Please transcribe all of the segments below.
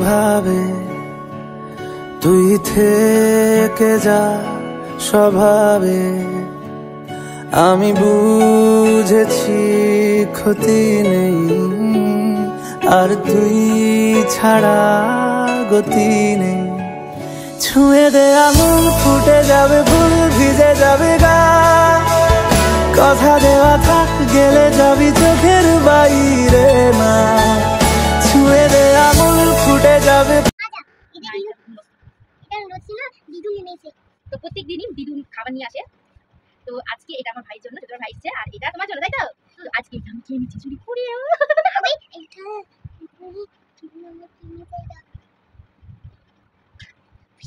ভাবে তুই থেকে যা স্বভাবে। আমি বুঝেছি ক্ষতি নেই, আর তুই ছাড়া গতি নেই। ছুঁয়ে দে আঙুল, ফুটে যাবে ফুল, ভিজে যাবে গা। কথা দেওয়া থাক, গেলে যাবি চোখের বাইরে না। ছুঁয়ে দে আঙুল, ফুটে যাবে। তো প্রত্যেক দিনই দিদুন খাবার নিয়ে আসে। তো আজকে এটা আমার ভাইয়ের জন্য, ছোট ভাই এসেছে, আর এটা তোমার জন্য, তাই তো? আজকে এটা আমি খেয়ে নিচ্ছি চুরি করে।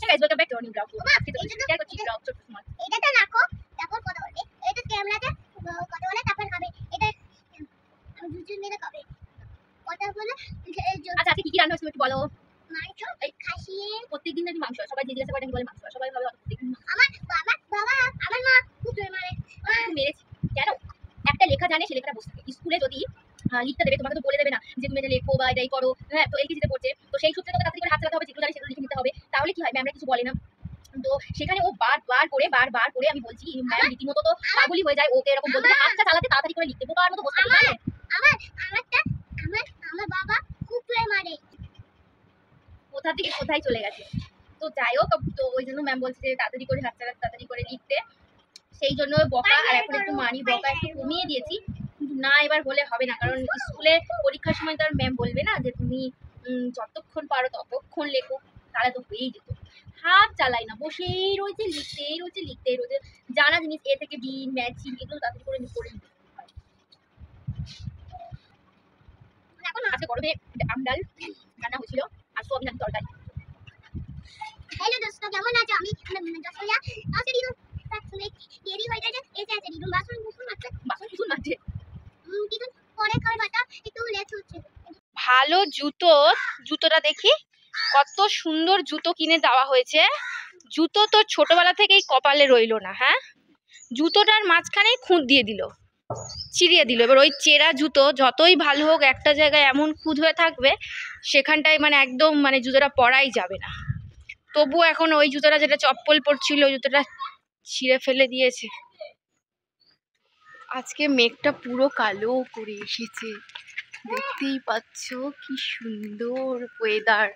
Welcome back to new blog. আজকে তো শেয়ার করছি ব্লগ ছোট সময়। এটাটা রাখো, তারপর কথা বলবে। এটা ক্যামেরাতে কথা বলে তারপর খাবে। এটা আমি দুজন মিলে খাবে। কথা বলে। আচ্ছা আজকে কি কি রান্না হয়েছে একটু বলো। মাংস, খাসি। প্রত্যেকদিন নাকি মাংস, সবাই জিজ্ঞাসা করে বলে মাংস, সবাই ভাবে প্রত্যেকদিন। আমার বাবা আমার মা খুব মারে। মেরেছি কেন? একটা লেখা জানে, সে লেখাটা বুঝতে থাকে। স্কুলে যদি লিখতে দেবে, তোমাকে তো বলে দেবে না যে তুমি এটা লেখো বা এটাই করো। হ্যাঁ, তো এলকেজিতে পড়ছে, তো সেই সূত্রে তোকে তাড়াতাড়ি করে হাত চালাতে হবে, যেগুলো জানি সেগুলো লিখে নিতে হবে। তাহলে কি হয়, ম্যামরা কিছু বলে না। তো সেখানে ও বারবার করে আমি বলছি, ম্যাম রীতিমতো তো পাগলই হয়ে যায়। ওকে এরকম বলতে হাতটা চালাতে, তাড়াতাড়ি করে লিখতে, বোকার মতো বসে থাকে। আমার বাবা খুব মারে। কোথা থেকে কোথায় চলে গেছে। তো যাই হোক, তো ওই জন্য ম্যাম বলছে যে তাড়াতাড়ি করে হাত চালাতে, তাড়াতাড়ি করে লিখতে। সেই জন্য বকা, আর এখন একটু মানি, বকা একটু কমিয়ে দিয়েছি। কিন্তু না, এবার বলে হবে না, কারণ স্কুলে পরীক্ষার সময় তো আর ম্যাম বলবে না যে তুমি যতক্ষণ পারো ততক্ষণ লেখো, তাহলে তো হয়েই যেত। হাত চালাই না, বসেই রয়েছে, লিখতেই রয়েছে। জানা জিনিস এ থেকে বি, ম্যাচিং, এগুলো তাড়াতাড়ি করে নিতে হয়। এখন আজকে গরমে আমডাল রান্না হয়েছিল আর সোয়াবিন তরকারি। হ্যালো দোস্ত, কেমন আছো? আমি জসমিয়া। আজকে দিদুন দেরি হয়ে গেছে, এসে আছে দিদুন বাসন মাঝে দিদুন পরে খাবার বাটা একটু লেট হচ্ছে। ভালো জুতোটা দেখি, কত সুন্দর জুতো কিনে দেওয়া হয়েছে। জুতো তো ছোটবেলা থেকেই কপালে রইলো না। হ্যাঁ, জুতোটার মাঝখানেই খুঁত দিয়ে দিল, চিরিয়ে দিল। এবার ওই চেরা জুতো যতই ভালো হোক, একটা জায়গায় এমন খুঁত হয়ে থাকবে, সেখানটায় মানে একদম মানে জুতোটা পরাই যাবে না। তবুও এখন ওই জুতোটা, যেটা চপ্পল পরছিল, ওই জুতোটা ছিঁড়ে ফেলে দিয়েছে। আজকে মেঘটা পুরো কালো করে এসেছে, দেখতেই পাচ্ছ কি সুন্দর ওয়েদার।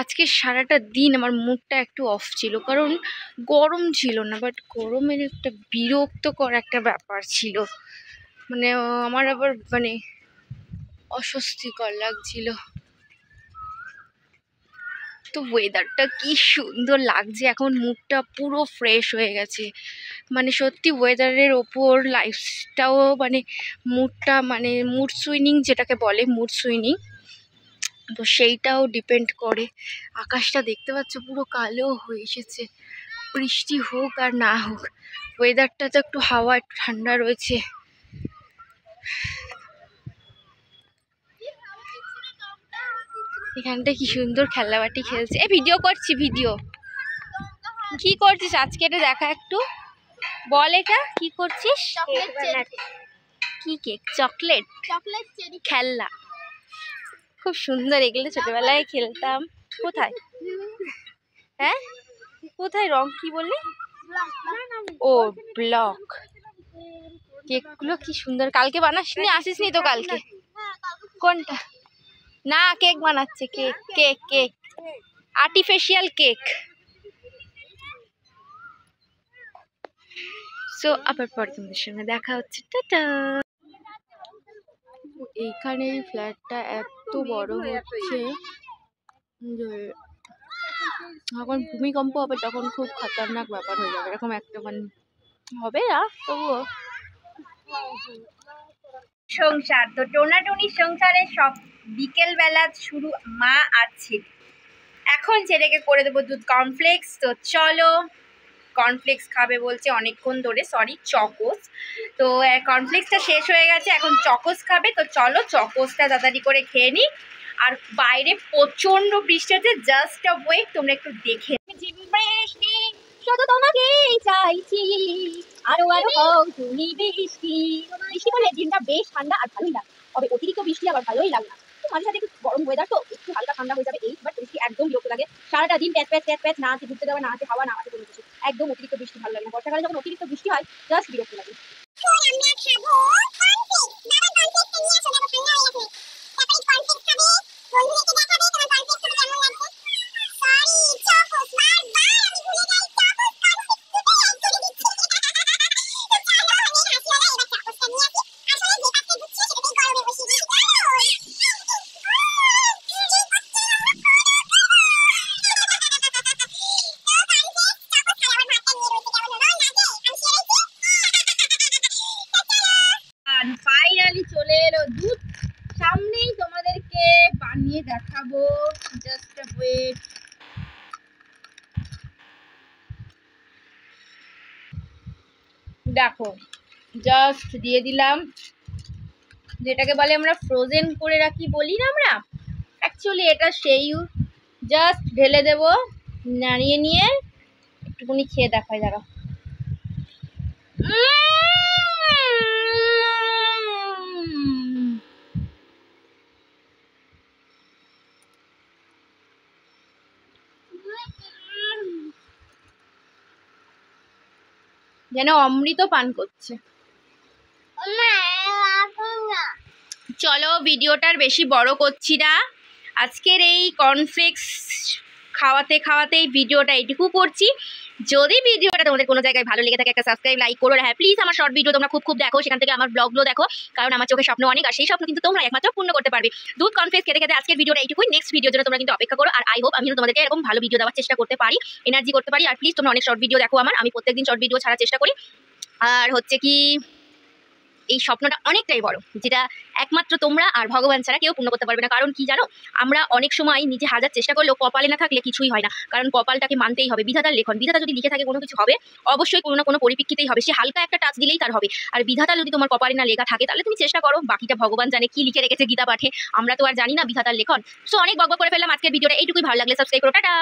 আজকে সারাটা দিন আমার মুডটা একটু অফ ছিল, কারণ গরম ছিল না, বাট গরমের একটা বিরক্তকর একটা ব্যাপার ছিল। মানে আমার আবার মানে অস্বস্তিকর লাগছিল। তো ওয়েদারটা কি সুন্দর লাগছে, এখন মুডটা পুরো ফ্রেশ হয়ে গেছে। মানে সত্যি ওয়েদারের ওপর লাইফটাও মানে মুডটা, মানে মুড সুইনিং যেটাকে বলে, মুড সুইনিং, তো সেইটাও ডিপেন্ড করে। আকাশটা দেখতে পাচ্ছ পুরো কালো হয়ে এসেছে। বৃষ্টি হোক আর না হোক, ওয়েদারটা তো একটু হাওয়া, একটু ঠান্ডা রয়েছে। এখানটা কি সুন্দর খেলনাবাটি খেলছে। ভিডিও করছি, ভিডিও। কি করছিস আজকে, এটা দেখা একটু বল, এটা কি করছিস? কি কেক? চকলেট খেলনা, খুব সুন্দর। এগুলো ছোটবেলায় খেলতাম। কোথায়? হ্যাঁ, কোথায়? রং কি বললি? ও ব্লক। কেকগুলো কি সুন্দর। কালকে বানাসনি? আসিসনি তো কালকে? কোনটা? না, কেক বানাচ্ছে, কেক আর্টিফিশিয়াল কেক। সো আবার পরে তোমাদের সঙ্গে দেখা হচ্ছে, টাটা। এইখানে ফ্ল্যাটটা এত বড় হচ্ছে যে যখন ভূমিকম্প হবে তখন খুব খতরনাক ব্যাপার হয়ে যাবে। এরকম একটা মানে হবে না, তবুও সংসার তো টোনাটুনির সংসারে সব বিকেল বেলা শুরু মা আর ছেলে। এখন ছেলেকে করে দেবো দুধ কর্নফ্লেক্স। তো চলো, কর্নফ্লেক্স খাবে বলছে অনেকক্ষণ ধরে, সরি চকোস। তো কর্নফ্লেক্সটা শেষ হয়ে গেছে, এখন চকোস খাবে। তো চলো চকোসটা তাড়াতাড়ি করে খেয়ে নিই। আর বাইরে প্রচন্ড বৃষ্টি হচ্ছে, জাস্ট আ ওয়েট, তোমরা একটু দেখে। বৃষ্টি শুধু তোমাকেই চাইছি, আরো হও তুমি বৃষ্টি। বৃষ্টি পড়লে দিনটা বেশ ঠান্ডা আর ভালোই লাগে, তবে অতিরিক্ত বৃষ্টি আবার ভালোই লাগে না। মাঝে সাথে একটু গরম ওয়েদার তো একটু হালকা ঠান্ডা হয়ে যাবে এই, বাট বৃষ্টি একদম বিরক্ত লাগে। সারাটা দিন প্যাচ প্যাচ প্যাচ প্যাচ, না আছে ঘুরতে যাওয়া, না আছে হাওয়া, না আছে কোনো কিছু, একদম অতিরিক্ত বৃষ্টি ভালো লাগে না। বর্ষাকালে যখন অতিরিক্ত বৃষ্টি হয় জাস্ট বিরক্ত লাগে। ফাইনালি চলে এলো দুধ, সামনেই তোমাদেরকে বানিয়ে দেখাবো, জাস্ট ওয়েট। দেখো জাস্ট দিয়ে দিলাম, যেটাকে বলে আমরা ফ্রোজেন করে রাখি বলি না আমরা, অ্যাকচুয়ালি এটা সেই। জাস্ট ঢেলে দেবো, নাড়িয়ে নিয়ে একটুখানি খেয়ে দেখায় যারা। যেন অমৃত পান করছে। চলো ভিডিওটার বেশি বড় করছি না, আজকের এই কর্নফ্লেক্স খাওয়াতে খাওয়াতে এই ভিডিওটা এইটুকু করছি। যদি ভিডিওটা তোমাদের কোনো জায়গায় ভালো লেগে থাকে একটা সাবস্ক্রাইব লাইক করো। হ্যাঁ প্লিজ আমার শর্ট ভিডিও তোমরা খুব দেখো, সেখান থেকে আমার ব্লগগুলো দেখো, কারণ আমার চোখে স্বপ্ন অনেক, আর সেই স্বপ্ন কিন্তু তোমরা একমাত্র পূর্ণ করতে পারবে। দুধ কর্নফ্লেক্স খেতে খেতে আজকের ভিডিওটা এইটুকুই, নেক্সট ভিডিওর জন্য তোমরা কিন্তু অপেক্ষা করো। আর আই হোপ আমি তোমাদেরকে এরকম ভালো ভিডিও দেওয়ার চেষ্টা করতে পারি, এনার্জি করতে পারি। আর প্লিজ তোমরা অনেক শর্ট ভিডিও দেখো আমার, আমি প্রত্যেকদিন শর্ট ভিডিও ছাড়ার চেষ্টা করি। আর হচ্ছে কি এই স্বপ্নটা অনেকটাই বড়, যেটা একমাত্র তোমরা আর ভগবান ছাড়া কেউ পূর্ণ করতে পারবে না। কারণ কি জানো, আমরা অনেক সময় নিজে হাজার চেষ্টা করলেও কপালে না থাকলে কিছুই হয় না, কারণ কপালটাকে মানতেই হবে। বিধাতার লেখন, বিধাতা যদি লিখে থাকে কোনো কিছু হবে, অবশ্যই কোনো না কোনো পরিপ্রেক্ষিতেই হবে, সে হালকা একটা টাচ দিলেই তার হবে। আর বিধাতা যদি তোমার কপালে না লেখা থাকে তাহলে তুমি চেষ্টা করো, বাকিটা ভগবান জানে কি লিখে রেখেছে গীতা পাঠে, আমরা তো আর জানি না বিধাতার লেখন। সো অনেক বকবক করে ফেললাম আজকের ভিডিওটা এইটুকুই, ভালো লাগলে সাবস্ক্রাইব করো, টাটা।